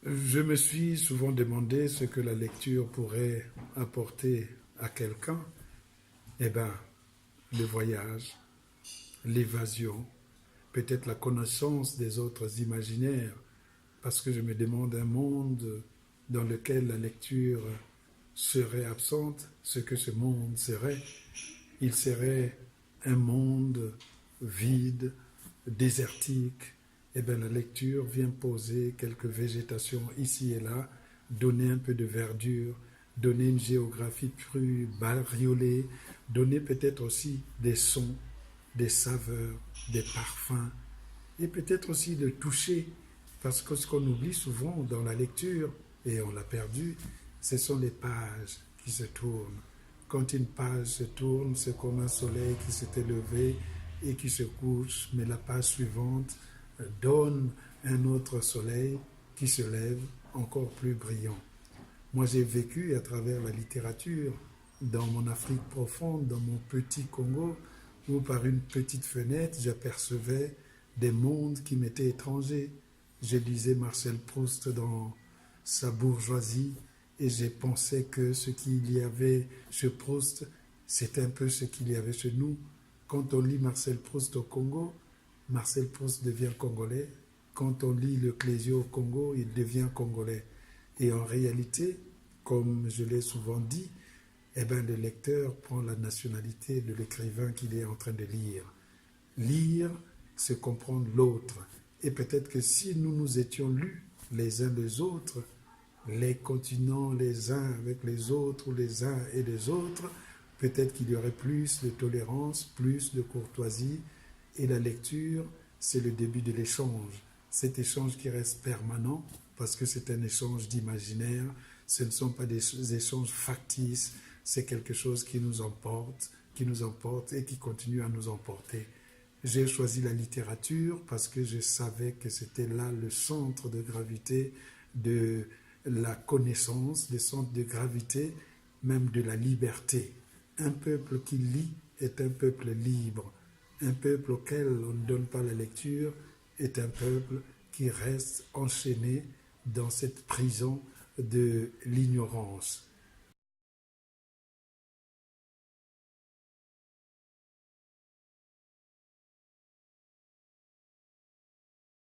Je me suis souvent demandé ce que la lecture pourrait apporter à quelqu'un. Eh bien, le voyage, l'évasion, peut-être la connaissance des autres imaginaires, parce que je me demande un monde dans lequel la lecture serait absente, ce que ce monde serait. Il serait un monde vide, désertique. Eh bien, la lecture vient poser quelques végétations ici et là, donner un peu de verdure, donner une géographie plus bariolée, donner peut-être aussi des sons, des saveurs, des parfums, et peut-être aussi de toucher, parce que ce qu'on oublie souvent dans la lecture, et on l'a perdu, ce sont les pages qui se tournent. Quand une page se tourne, c'est comme un soleil qui s'était levé et qui se couche, mais la page suivante donne un autre soleil qui se lève encore plus brillant. Moi, j'ai vécu à travers la littérature dans mon Afrique profonde, dans mon petit Congo, où par une petite fenêtre, j'apercevais des mondes qui m'étaient étrangers. Je lisais Marcel Proust dans sa bourgeoisie et j'ai pensé que ce qu'il y avait chez Proust, c'est un peu ce qu'il y avait chez nous. Quand on lit Marcel Proust au Congo, Marcel Proust devient congolais. Quand on lit le Clésio au Congo, il devient congolais. Et en réalité, comme je l'ai souvent dit, eh ben, le lecteur prend la nationalité de l'écrivain qu'il est en train de lire. Lire, c'est comprendre l'autre. Et peut-être que si nous nous étions lus les uns les autres, les continents les uns avec les autres ou les uns et les autres, peut-être qu'il y aurait plus de tolérance, plus de courtoisie. Et la lecture, c'est le début de l'échange. Cet échange qui reste permanent parce que c'est un échange d'imaginaire. Ce ne sont pas des échanges factices. C'est quelque chose qui nous emporte et qui continue à nous emporter. J'ai choisi la littérature parce que je savais que c'était là le centre de gravité de la connaissance, le centre de gravité même de la liberté. Un peuple qui lit est un peuple libre. Un peuple auquel on ne donne pas la lecture est un peuple qui reste enchaîné dans cette prison de l'ignorance.